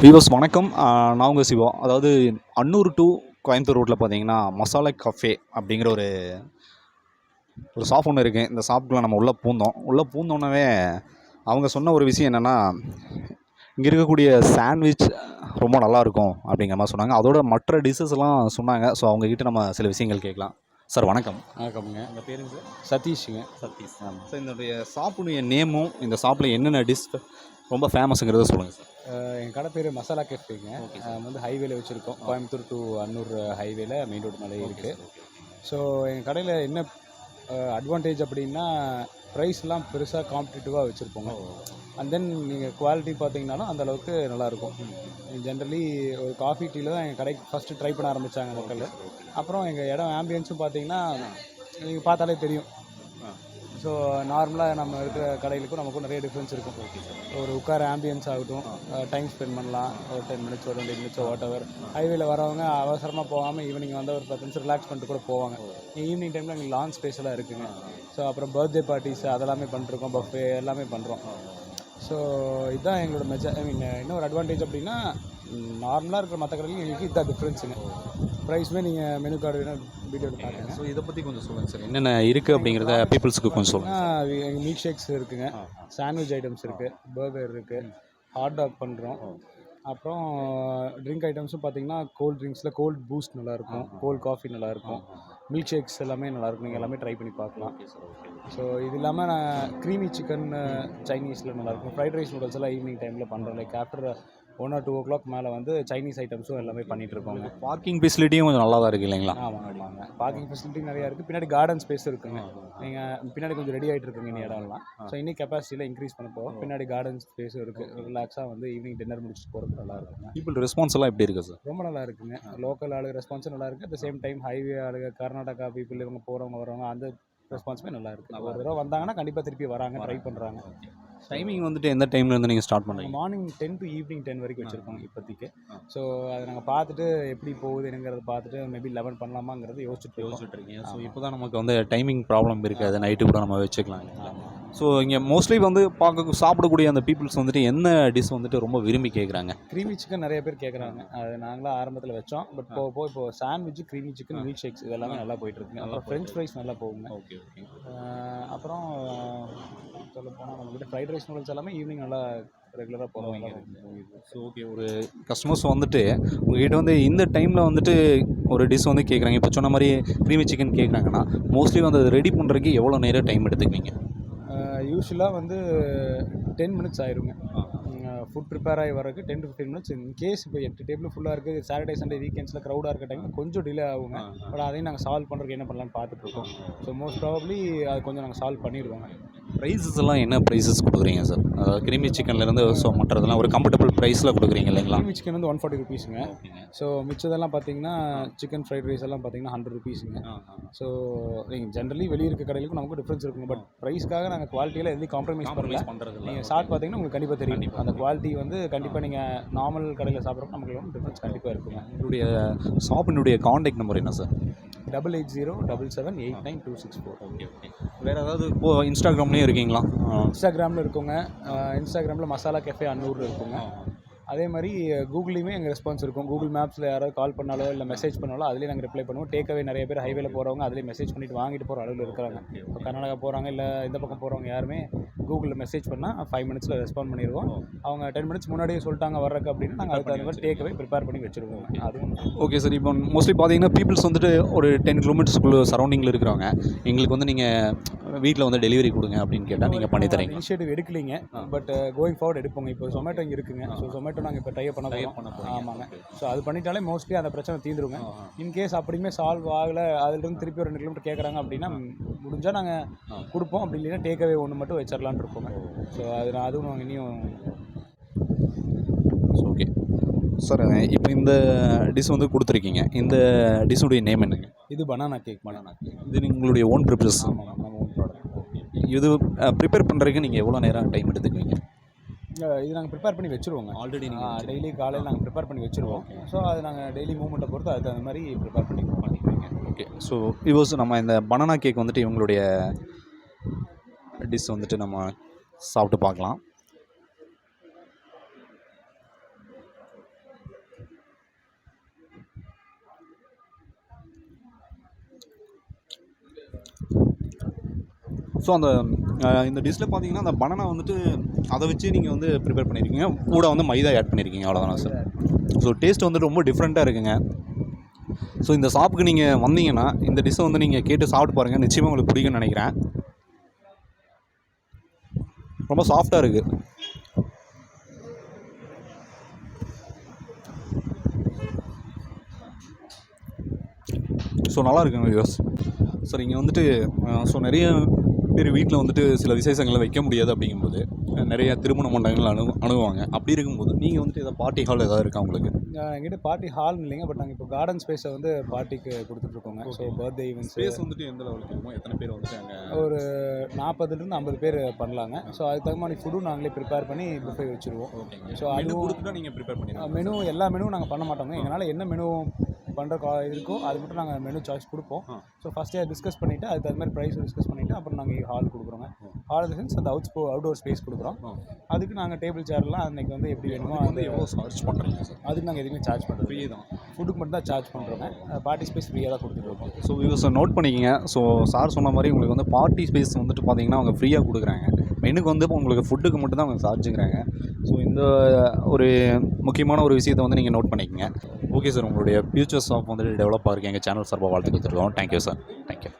Viewers வணக்கம். நான் உங்கள் சிவா. அதாவது அன்னூர் டு கோயம்புத்தூர் ரோட்டில் பார்த்தீங்கன்னா மசாலா கஃபே அப்படிங்கிற ஒரு ஷாப் ஒன்று இருக்குது. இந்த ஷாப்புக்குள்ளே நம்ம உள்ளே பூந்தோன்னவே அவங்க சொன்ன ஒரு விஷயம் என்னென்னா, இங்கே இருக்கக்கூடிய சாண்ட்விச் ரொம்ப நல்லாயிருக்கும் அப்படிங்கிற மாதிரி சொன்னாங்க. அதோட மற்ற டிஷ்ஷஸ்லாம் சொன்னாங்க. ஸோ அவங்கக்கிட்ட நம்ம சில விஷயங்கள் கேட்கலாம். சார் வணக்கம். வணக்கம்ங்க. உங்கள் பேருங்க சார்? சதீஷுங்க. சதீஷ். சார் இதனுடைய ஷாப்புடைய நேமும் இந்த ஷாப்பில் என்னென்ன டிஷ் ரொம்ப ஃபேமஸுங்கிறத சொல்லுங்கள் சார். என் கடை பேர் மசாலா கேஃபேங்க. வந்து ஹைவேல வச்சுருக்கோம். கோயம்புத்தூர் டு அன்னூர் ஹைவேல மெயின் ரோடு மேலே இருக்குது. ஸோ எங்கள் கடையில் என்ன அட்வான்டேஜ் அப்படின்னா, ப்ரைஸ்லாம் பெருசாக காம்படிட்டிவாக வச்சுருப்போங்க. அண்ட் தென் நீங்கள் குவாலிட்டி பார்த்தீங்கன்னாலும் அந்தளவுக்கு நல்லாயிருக்கும். ஜென்ரலி ஒரு காஃபி டீயில் தான் எங்கள் கடைக்கு ஃபஸ்ட்டு ட்ரை பண்ண ஆரம்பித்தாங்க மக்கள். அப்புறம் எங்கள் இடம் ஆம்பியன்ஸும் பார்த்தீங்கன்னா நீங்கள் பார்த்தாலே தெரியும். ஸோ நார்மலாக நம்ம இருக்கிற கடைகளுக்கும் நமக்கும் நிறைய டிஃப்ரென்ஸ் இருக்கும். ஒரு உட்கார ஆம்பியன்ஸ் ஆகட்டும், டைம் ஸ்பெண்ட் பண்ணலாம். ஒரு 10 மினிட்ஸ் ஒரு 20 மினிட்ஸ் வாட் எவர். ஹைவேல வரவங்க அவசரமாக போகாமல் ஈவினிங் வந்து ஒரு 10 நிமிஷம் ரிலாக்ஸ் பண்ணிட்டு கூட போவாங்க. ஈவினிங் டைமில் எங்களுக்கு லான் ஸ்பேஸ் எல்லாம் இருக்குங்க. ஸோ அப்புறம் பர்த்டே பார்ட்டிஸ் அதெல்லாமே பண்ணிருக்கோம். பஃபே எல்லாமே பண்ணுறோம். ஸோ இதுதான் எங்களோட இன்னொரு அட்வான்டேஜ் அப்படின்னா, நார்மலாக இருக்கிற மற்ற கடையிலும் எங்களுக்கு இதுதான் டிஃப்ரென்ஸுங்க. ப்ரைஸுமே நீங்கள் மெனு கார்டு வேணும் வீடியோ பார்க்குறேன். ஸோ இதை பற்றி கொஞ்சம் சொல்லுங்கள் சார். என்னென்ன இருக்குது அப்படிங்கிறத பீப்புள்ஸுக்கு கொஞ்சம் சொல்லுங்கள். எங்கள் மில்க் ஷேக்ஸ் இருக்குதுங்க, சாண்ட்விச் ஐட்டம்ஸ் இருக்குது, பர்கர் இருக்குது, ஹாட் டாக் பண்ணுறோம். அப்புறம் ட்ரிங்க் ஐட்டம்ஸும் பார்த்தீங்கன்னா கோல்ட் ட்ரிங்க்ஸில் கோல்ட் பூஸ்ட் நல்லாயிருக்கும், கோல்ட் காஃபி நல்லாயிருக்கும், மில்க் ஷேக்ஸ் எல்லாமே நல்லாயிருக்கும். நீங்கள் எல்லாமே ட்ரை பண்ணி பார்க்கலாம். ஸோ இது இல்லாமல் நான் க்ரீமி சிக்கன் சைனீஸில் நல்லாயிருக்கும். ஃப்ரைட் ரைஸ் நூடல்ஸ் எல்லாம் ஈவினிங் டைமில் பண்ணுறோம். லைக் ஆஃப்டர் 1 or 2 o'clock மேலே வந்து சைனீஸ் ஐட்டம்ஸும் எல்லாமே பண்ணிகிட்ருக்கோங்க. பார்க்கிங் ஃபெசிலிட்டியும் கொஞ்சம் நல்லா தான் இருக்குது இல்லைங்களா? ஆமாங்க. பார்க்கிங் ஃபெசிலிட்டி நிறையா இருக்குது. பின்னாடி கார்டன் ஸ்பேஸ் இருக்குங்க. நீங்கள் பின்னாடி கொஞ்சம் ரெடி ஆகிட்டு இருக்குங்க இந்த இடம்லாம். ஸோ இன்னும் கெப்பாசிட்டியில் இன்க்ரீஸ் பண்ண போவோம். பின்னாடி கார்டன் ஸ்பேஸும் இருக்குது. ரிலாக்ஸாக வந்து ஈவினிங் டின்னர் முடிச்சுட்டு போகிறதுக்கு நல்லா இருக்குங்க. பீப்புள் ரெஸ்பான்ஸ் எல்லாம் எப்படி இருக்குது சார்? ரொம்ப நல்லா இருக்குங்க. லோக்கல் ஆளுங்க ரெஸ்பான்ஸும் நல்லா இருக்குது. At the same time highway ஆளுங்க, கர்நாடகா பீப்புள், இவங்க போகிறவங்க வரவங்க, அந்த ரெஸ்பான்ஸுமே நல்லா இருக்குது. ஒரு தடவை வந்தாங்கன்னா கண்டிப்பாக திருப்பி வராங்க, ட்ரை பண்ணுறாங்க. டைமிங் வந்துட்டு எந்த டைம்லேருந்து நீங்கள் ஸ்டார்ட் பண்ணுறீங்க? மார்னிங் 10 to ஈவினிங் 10 வரைக்கும் வச்சுருக்கோம் இப்போதைக்கு. ஸோ அதை நாங்கள் பார்த்துட்டு எப்படி போகுதுங்கிறத பார்த்துட்டு மேபி 11 பண்ணலாமாங்கிறத யோசிச்சுட்டு இருக்கீங்க. ஸோ இப்போ தான் நமக்கு வந்து டைமிங் ப்ராப்ளம் இருக்காது, நைட்டு கூட நம்ம வச்சுக்கலாம். ஸோ இங்கே மோஸ்ட்லி வந்து சாப்பிடக்கூடிய அந்த பீப்புள்ஸ் வந்துட்டு என்ன டிஷ் வந்துட்டு ரொம்ப விரும்பி கேட்குறாங்க? க்ரீமி சிக்கன் நிறைய பேர் கேட்குறாங்க. அது நாங்களாம் ஆரம்பத்தில் வச்சோம். பட் இப்போ sandwich, creamy chicken, milk shakes இதெல்லாமே நல்லா போயிட்டுருக்குங்க. அப்புறம் ஃப்ரெஞ்ச் ஃப்ரைஸ் நல்லா போகுங்க. அப்புறம் சொல்ல போனால் நம்மக்கிட்ட ஃப்ரைட் ரைஸ் நூடல்ஸ் எல்லாமே ஈவினிங் நல்லா ரெகுலராக போகிறவங்க. ஸோ ஓகே, ஒரு கஸ்டமர்ஸ் வந்துட்டு உங்கள்கிட்ட வந்து இந்த டைமில் வந்துட்டு ஒரு டிஷ் வந்து கேட்குறாங்க. இப்போ சொன்ன மாதிரி க்ரீமி சிக்கன் கேட்குறாங்கன்னா மோஸ்ட்லி வந்து அதை ரெடி பண்ணுறதுக்கு எவ்வளோ நேரம் டைம் எடுத்துக்குவீங்க? யூஸ்வலாக வந்து 10 மினிட்ஸ் ஆயிருங்க. ஃபுட் ப்ரிப்பேர் ஆகி வரதுக்கு 10 to 15 மினிட்ஸ். இன்கேஸ் இப்போ 8 டேபிள் ஃபுல்லாக இருக்குது, சாட்டர்டே சண்டே வீக்கெண்ட்ஸில் க்ரௌடாக இருக்க டைமில் கொஞ்சம் டிலே ஆகுங்க. பட் அதையும் நாங்கள் சால்வ் பண்ணுறதுக்கு என்ன பண்ணலான்னு பார்த்துட்ருக்கோம். ஸோ மோஸ்ட் ப்ராபப்ளி அது கொஞ்சம் நாங்கள் சால்வ் பண்ணிடுவோங்க. ப்ரைஸஸ் எல்லாம் என்ன ப்ரைஸஸ் கொடுக்குறீங்க சார்? அதாவது கிரீமி சிக்கன்லேருந்து ஸோ மற்றதெல்லாம் ஒரு கம்ஃபர்டபுள் ப்ரைஸில் கொடுக்குறீங்க இல்லைங்களா? கிரீமி சிக்கன் வந்து 140 ருபீஸுங்க. ஸோ மிச்சதெல்லாம் பார்த்தீங்கன்னா சிக்கன் ஃப்ரைட் ரைஸ் எல்லாம் பார்த்தீங்கன்னா 100 ருபீஸுங்க. ஸோ நீங்கள் ஜென்ரலி வெளியே இருக்க கடைகளுக்கும் நமக்கு டிஃப்ரென்ஸ் இருக்குங்க. பட் ப்ரைஸ்க்காக நாங்கள் குவாலிட்டியில் எதுவும் காம்ப்ரமைஸ் பண்ணுறது. நீங்கள் சாப்பிட்டு பார்த்தீங்கன்னா உங்களுக்கு கண்டிப்பாக தெரியும். அந்த குவாலிட்டி வந்து கண்டிப்பாக நீங்கள் நார்மல் கடையில் சாப்பிட்றப்ப நமக்கு வந்து டிஃப்ரென்ஸ் கண்டிப்பாக இருக்குங்க. என்னுடைய ஷாப்பினுடைய காண்டாக்ட் நம்பர் என்ன சார்? 8807789264. ஓகே. வேறு ஏதாவது இப்போது இன்ஸ்டாகிராம்லேயும் இருக்கீங்களா? இன்ஸ்டாகிராமில் இருக்குங்க. இன்ஸ்டாகிராமில் மசாலா கேஃபே அன்னூர் இருக்குங்க. அதே மாதிரி கூகுள்லேயுமே எங்கள் ரெஸ்பான்ஸ் இருக்கும். கூகுள் மேப்ஸில் யாராவது கால் பண்ணாலோ இல்லை மெசேஜ் பண்ணாலோ அதுலேயே நாங்கள் ரிப்ளை பண்ணுவோம். டேக்அவே நிறைய பேர் ஹைவேல போகிறவங்க அதிலே மெசேஜ் பண்ணிவிட்டு வாங்கிட்டு போகிற அளவில் இருக்கிறாங்க. இப்போ கர்நாடகா போகிறாங்க இல்லை இந்த பக்கம் போகிறவங்க யாருமே கூகுளில் மெசேஜ் பண்ணால் 5 மினிட்ஸில் ரெஸ்பாண்ட் பண்ணிடுவோம். அவங்க 10 மினிட்ஸ் முன்னாடியே சொல்லிட்டாங்க வர்றதுக்கு அப்படின்னு நாங்கள் அதுக்கு தகுந்த மாதிரி டேக்அவே ப்ரிப்பேர் பண்ணி வச்சுருவோம். அதுவும் ஓகே சார். இப்போ மோஸ்ட்லி பார்த்தீங்கன்னா பீப்புள்ஸ் வந்துட்டு ஒரு 10 கிலோமீட்டர்ஸ்க்குள்ளே சரௌண்டிங்கில் இருக்கிறாங்க. எங்களுக்கு வந்து நீங்கள் வீட்டில் வந்து டெலிவரி கொடுங்க அப்படின்னு கேட்டால் நீங்கள் பண்ணி தரீங்க. இனிஷியேட்டிவ் எடுக்கலிங்க, பட் கோயிங் ஃபார்வர்ட் எடுப்போங்க. இப்போ Zomato இங்கே இருக்குங்க. ஸோ Zomato நாங்கள் இப்போ டைப் பண்ண போகிறோம். ஆமாங்க. ஸோ அது பண்ணிட்டாலே மோஸ்ட்லி அந்த பிரச்சனை தீந்துருங்க. இன்கேஸ் அப்படியுமே சால்வ் ஆகலை, அதுலேருந்து திருப்பி ஒரு 2 கிலோமீட்டர் கேட்குறாங்க அப்படின்னா முடிஞ்சால் நாங்கள் கொடுப்போம். அப்படி இல்லைன்னா டேக்அவே ஒன்று மட்டும் வச்சிடலான்னு இருப்போங்க. ஸோ அதுவும் நாங்கள் இனியும். ஓகே சார், இப்போ இந்த டிஷ் வந்து கொடுத்துருக்கீங்க. இந்த டிஷ்ஷுடைய நேம் என்னங்க? இது பனானா கேக். பனானா கேக் இது உங்களுடைய ஓன் ப்ரிப்பரேஷன்? ஆமாம், நம்ம ஓன் ப்ராடக்ட். இது ப்ரிப்பேர் பண்ணுறதுக்கு நீங்கள் எவ்வளோ நேரம் டைம் எடுத்துக்குவீங்க? இது நாங்கள் ப்ரிப்பேர் பண்ணி வச்சுருவோங்க. ஆல்ரெடி டெய்லி காலையில் நாங்கள் ப்ரிப்பேர் பண்ணி வச்சுருவோம். ஸோ அது நாங்கள் டெய்லி மூவ்மெண்ட்டை பொறுத்து அதுக்கு தகுந்த மாதிரி ப்ரிப்பேர் பண்ணிக்குவீங்க. ஓகே. ஸோ விவோஸ், நம்ம இந்த பனானா கேக் வந்துட்டு இவங்களுடைய டிஷ் வந்துட்டு நம்ம சாப்பிட்டு பார்க்கலாம். ஸோ இந்த டிஷ்ஷில் பார்த்தீங்கன்னா அந்த பனானா வந்துட்டு அதை வச்சு நீங்கள் வந்து ப்ரிப்பேர் பண்ணியிருக்கீங்க, கூட வந்து மைதா ஆட் பண்ணியிருக்கீங்க, அவ்வளோதானா சார்? ஸோ டேஸ்ட் வந்துட்டு ரொம்ப டிஃப்ரெண்ட்டாக இருக்குங்க. ஸோ இந்த ஷாப்புக்கு நீங்கள் வந்தீங்கன்னா இந்த டிஷ்ஷை வந்து நீங்கள் கேட்டு சாப்பிட்டு பாருங்கள், நிச்சயமாக உங்களுக்கு பிடிக்கும்னு நினைக்கிறேன். ரொம்ப சாஃப்டாக இருக்குது. ஸோ நல்லா இருக்குங்க வியூஸ். சார் இங்கே வந்துட்டு ஸோ நிறைய பேர் வீட்டில் வந்துட்டு சில விசேஷங்களை வைக்க முடியாது அப்படிங்கும்போது நிறைய திருமண மண்டபங்கள் அணுகுவாங்க. அப்படி இருக்கும்போது நீங்கள் வந்துட்டு ஏதாவது பார்ட்டி ஹால் ஏதாவது இருக்கா உங்களுக்கு? எங்கிட்ட பார்ட்டி ஹால் இல்லைங்க, பட் நாங்கள் இப்போ கார்டன் ஸ்பேஸை வந்து பார்ட்டிக்கு கொடுத்துட்ருக்கோங்க. ஸோ பர்த்டே ஈவெண்ட்ஸ் ஸ்பேஸ் வந்துட்டு எந்த லெவலுக்கு இருக்குமோ, எத்தனை பேர் வந்துட்டு அங்கே? ஒரு 40லேருந்து 50 பேர் பண்ணலாங்க. ஸோ அதுக்கு தகுந்த மாதிரி ஃபுட்டும் நாங்களே ப்ரிப்பேர் பண்ணி புஃபே வச்சுருவோம். ஓகேங்க. ஸோ அதுவும் கொடுத்துட்டா நீங்கள் ப்ரிப்பேர் பண்ணிடுங்க. மெனு எல்லா மெனுவும் நாங்கள் பண்ண மாட்டோங்க. எங்களால் என்ன மெனு பண்ணுற இருக்கோ அது மட்டும் நாங்கள் மெனு சாய்ஸ் கொடுப்போம். ஸோ ஃபஸ்ட்டே டிஸ்கஸ் பண்ணிவிட்டு அதுக்கு தகுந்த மாதிரி ப்ரைஸ் டிஸ்கஸ் பண்ணிவிட்டு அப்புறம் நாங்கள் ஹால் கொடுக்குறோங்க. ஹால் சென்ஸ் அந்த அவுட்டோர் ஸ்பேஸ் கொடுக்குறோம். அதுக்கு நாங்கள் டேபிள் சேர்லாம் அன்றைக்கி வந்து எப்படி வேணுமோ வந்து எவ்வளோ சார்ஜ் பண்ணுறீங்க சார்? அதுக்கு நாங்கள் எதுவுமே சார்ஜ் பண்ணுறோம். ஃப்ரீ தான். ஃபுட்டுக்கு மட்டும் தான் சார்ஜ் பண்ணுறோங்க. பார்ட்டி ஸ்பேஸ் ஃப்ரீயாக தான் கொடுத்துட்ருக்கோம். ஸோ இவங்க நோட் பண்ணிக்கிங்க. ஸோ சார் சொன்ன மாதிரி உங்களுக்கு வந்து பார்ட்டி ஸ்பேஸ் வந்துட்டு பார்த்தீங்கன்னா அவங்க ஃப்ரீயாக கொடுக்குறாங்க. மெனுக்கு வந்து உங்களுக்கு ஃபுட்டுக்கு மட்டும் தான் அவங்க சார்ஜுங்கிறாங்க. ஸோ இந்த ஒரு முக்கியமான ஒரு விஷயத்தை வந்து நீங்கள் நோட் பண்ணிக்கங்க. ஓகே சார், உங்களுடைய ஃபியூச்சர் ஷாப் வந்துட்டு டெவலப் ஆகிருக்கு எங்கள் சேனல் சார்பாக வாழ்த்து கொடுத்துருக்கோம். Thank you sir. தேங்க்யூ.